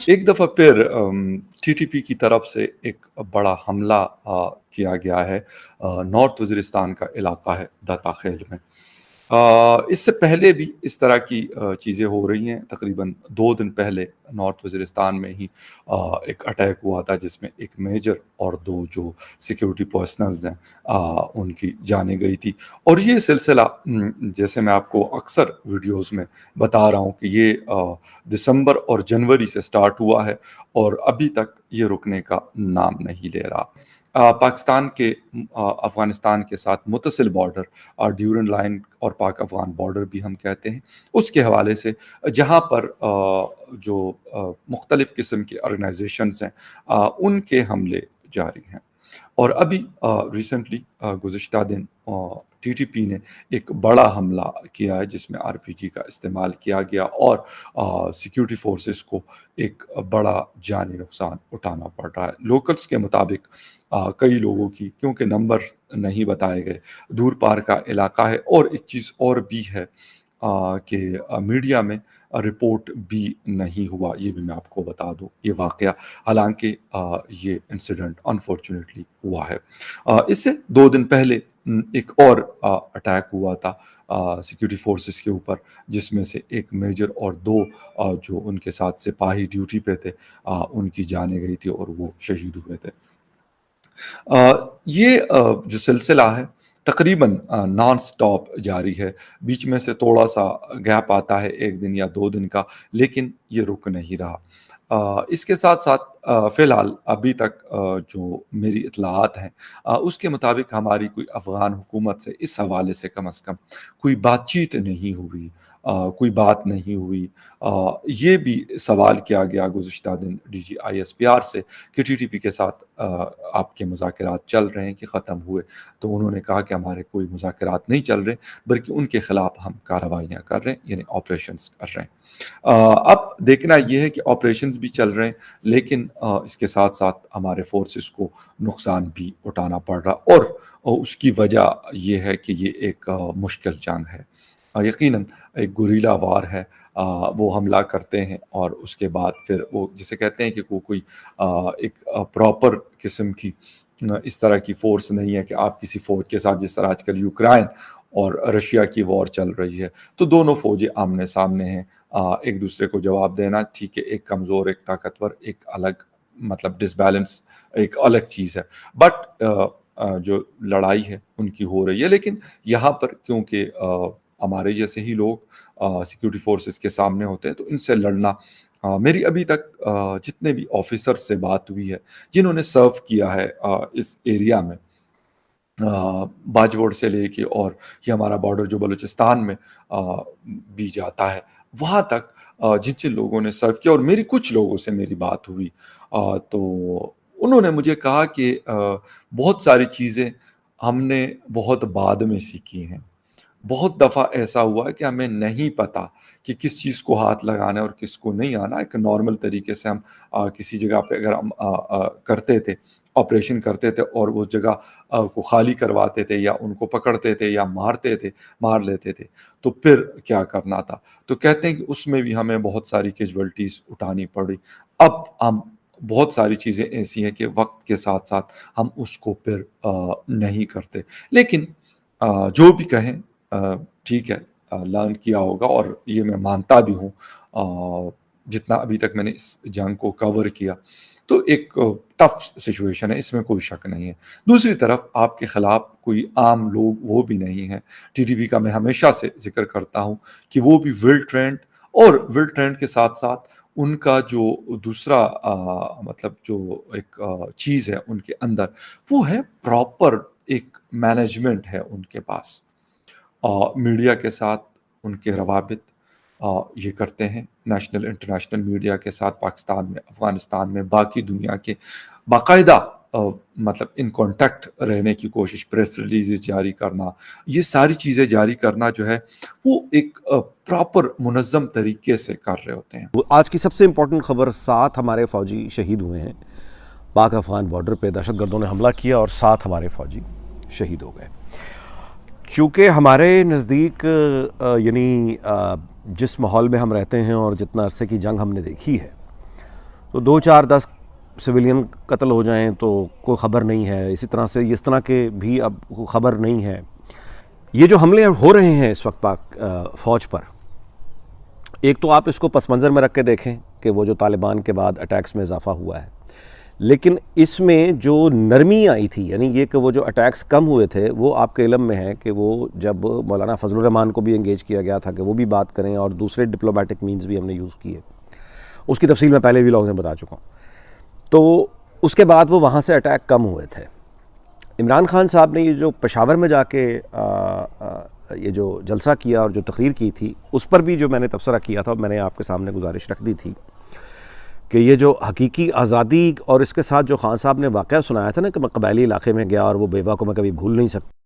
एक दफ़ा फिर टीटीपी की तरफ से एक बड़ा हमला किया गया है नॉर्थ वज़ीरिस्तान का इलाका है दाता खेल में। इससे पहले भी इस तरह की चीज़ें हो रही हैं। तकरीबन 2 दिन पहले नॉर्थ वज़ीरिस्तान में ही एक अटैक हुआ था जिसमें एक मेजर और 2 जो सिक्योरिटी पर्सनल्स हैं उनकी जानें गई थी। और ये सिलसिला जैसे मैं आपको अक्सर वीडियोज़ में बता रहा हूँ कि ये दिसंबर और जनवरी से स्टार्ट हुआ है और अभी तक ये रुकने का नाम नहीं ले रहा। पाकिस्तान के अफ़गानिस्तान के साथ मुत्तसिल बॉर्डर ड्यूरन लाइन और पाक अफ़गान बॉर्डर भी हम कहते हैं, उसके हवाले से जहाँ पर जो मुख्तलिफ़ किस्म की ऑर्गनाइज़ेशंस हैं उनके हमले जारी हैं। और अभी रिसेंटली गुज़िश्ता दिन टीटीपी ने एक बड़ा हमला किया है जिसमें आरपीजी का इस्तेमाल किया गया और सिक्योरिटी फोर्सेस को एक बड़ा जानी नुकसान उठाना पड़ रहा है। लोकल्स के मुताबिक कई लोगों की, क्योंकि नंबर नहीं बताए गए, दूर पार का इलाका है। और एक चीज़ और भी है कि मीडिया में रिपोर्ट भी नहीं हुआ, ये भी मैं आपको बता दूँ ये वाक़या, हालाँकि ये इंसिडेंट अनफॉर्च्यूनेटली हुआ है। इससे 2 दिन पहले एक और अटैक हुआ था सिक्योरिटी फोर्सेस के ऊपर, जिसमें से एक मेजर और 2 जो उनके साथ सिपाही ड्यूटी पे थे उनकी जानें गई थी और वो शहीद हुए थे। ये जो सिलसिला है तकरीबन नॉन स्टॉप जारी है। बीच में से थोड़ा-सा गैप आता है 1 दिन या 2 दिन का, लेकिन ये रुक नहीं रहा। इसके साथ-साथ फ़िलहाल अभी तक जो मेरी इत्तलाआत हैं उसके मुताबिक हमारी कोई अफ़गान हुकूमत से इस हवाले से कम कोई बातचीत नहीं हुई, कोई बात नहीं हुई। ये भी सवाल किया गया गुज़िश्ता दिन डीजी आईएसपीआर से कि टीटीपी के साथ आपके मुज़ाकरात चल रहे हैं कि ख़त्म हुए? तो उन्होंने कहा कि हमारे कोई मुज़ाकरात नहीं चल रहे, बल्कि उनके ख़िलाफ़ हम कार्रवाइयाँ कर रहे हैं, यानी ऑपरेशंस कर रहे हैं। अब देखना ये है कि ऑपरेशंस भी चल रहे हैं, लेकिन इसके साथ-साथ हमारे फ़ोर्सेस को नुकसान भी उठाना पड़ रहा और उसकी वजह ये है कि ये एक मुश्किल जंग है। यकीनन एक गुरिल्ला वार है। वो हमला करते हैं और उसके बाद फिर वो जिसे कहते हैं कि वो कोई एक प्रॉपर किस्म की इस तरह की फ़ोर्स नहीं है कि आप किसी फ़ौज के साथ, जिस तरह आजकल यूक्रेन और रशिया की वॉर चल रही है, तो दोनों फ़ौजें आमने-सामने हैं। एक दूसरे को जवाब देना ठीक है, एक कमज़ोर, एक ताकतवर, एक अलग, मतलब डिसबैलेंस एक अलग चीज़ है। बट जो लड़ाई है उनकी हो रही है, लेकिन यहाँ पर क्योंकि हमारे जैसे ही लोग सिक्योरिटी फोर्सेस के सामने होते हैं, तो इनसे लड़ना मेरी अभी तक जितने भी ऑफिसर्स से बात हुई है जिन्होंने सर्व किया है इस एरिया में, बाजवड़ से लेके, और ये हमारा बॉर्डर जो बलूचिस्तान में भी जाता है, वहाँ तक जिन-जिन लोगों ने सर्व किया और मेरी कुछ लोगों से मेरी बात हुई, तो उन्होंने मुझे कहा कि बहुत सारी चीज़ें हमने बहुत बाद में सीखी हैं। बहुत दफ़ा ऐसा हुआ है कि हमें नहीं पता कि किस चीज़ को हाथ लगाना है और किसको नहीं आना। एक नॉर्मल तरीके से हम किसी जगह पे अगर हम करते थे, ऑपरेशन करते थे और उस जगह को खाली करवाते थे या उनको पकड़ते थे या मार लेते थे, तो फिर क्या करना था? तो कहते हैं कि उसमें भी हमें बहुत सारी कैज़ुअल्टीज़ उठानी पड़ी। अब हम बहुत सारी चीज़ें ऐसी हैं कि वक़्त के साथ-साथ हम उसको फिर नहीं करते। लेकिन जो भी कहें ठीक है, लर्न किया होगा और ये मैं मानता भी हूँ जितना अभी तक मैंने इस जंग को कवर किया, तो एक टफ सिचुएशन है, इसमें कोई शक नहीं है। दूसरी तरफ आपके खिलाफ कोई आम लोग वो भी नहीं हैं। टीटीपी का मैं हमेशा से ज़िक्र करता हूँ कि वो भी वेल ट्रेन्ड, और वेल ट्रेन्ड के साथ-साथ उनका जो दूसरा मतलब जो एक चीज़ है उनके अंदर, वो है प्रॉपर एक मैनेजमेंट है उनके पास। मीडिया के साथ उनके रवाबित ये करते हैं, नेशनल इंटरनेशनल मीडिया के साथ पाकिस्तान में, अफ़गानिस्तान में, बाकी दुनिया के बाकायदा मतलब इन कॉन्टैक्ट रहने की कोशिश, प्रेस रिलीज़ेज़ जारी करना, ये सारी चीज़ें जारी करना जो है, वो एक प्रॉपर मुनज़्ज़म तरीके से कर रहे होते हैं। आज की सबसे इम्पोर्टेंट खबर, 7 हमारे फ़ौजी शहीद हुए हैं। पाक अफ़गान बॉर्डर पे दहशतगर्दों ने हमला किया और 7 हमारे फ़ौजी शहीद हो गए। चूँकि हमारे नज़दीक यानी जिस माहौल में हम रहते हैं और जितना अरसे की जंग हमने देखी है, تو 2-4-10 سویلین قتل ہو جائیں تو کوئی خبر نہیں ہے. اسی طرح سے اس طرح کے بھی اب کوئی خبر نہیں ہے. یہ جو حملے ہو رہے ہیں اس وقت پاک فوج پر، ایک تو آپ اس کو پس منظر میں رکھ کے دیکھیں کہ وہ جو طالبان کے بعد اٹیکس میں اضافہ ہوا ہے، لیکن اس میں جو نرمی آئی تھی، یعنی یہ کہ وہ جو اٹیکس کم ہوئے تھے، وہ آپ کے علم میں ہے کہ وہ جب مولانا فضل الرحمان کو بھی انگیج کیا گیا تھا کہ وہ بھی بات کریں، اور دوسرے ڈپلومیٹک مینز بھی ہم نے یوز کیے، اس کی تفصیل میں پہلے بھی لوگوں سے بتا چکا ہوں. تو اس کے بعد وہ وہاں سے اٹیک کم ہوئے تھے. عمران خان صاحب نے یہ جو پشاور میں جا کے یہ جو جلسہ کیا اور جو تقریر کی تھی، اس پر بھی جو میں نے تبصرہ کیا تھا، میں نے آپ کے سامنے گزارش رکھ دی تھی کہ یہ جو حقیقی آزادی اور اس کے ساتھ جو خان صاحب نے واقعہ سنایا تھا نا کہ میں قبائلی علاقے میں گیا اور وہ بیوہ کو میں کبھی بھول نہیں سکتا.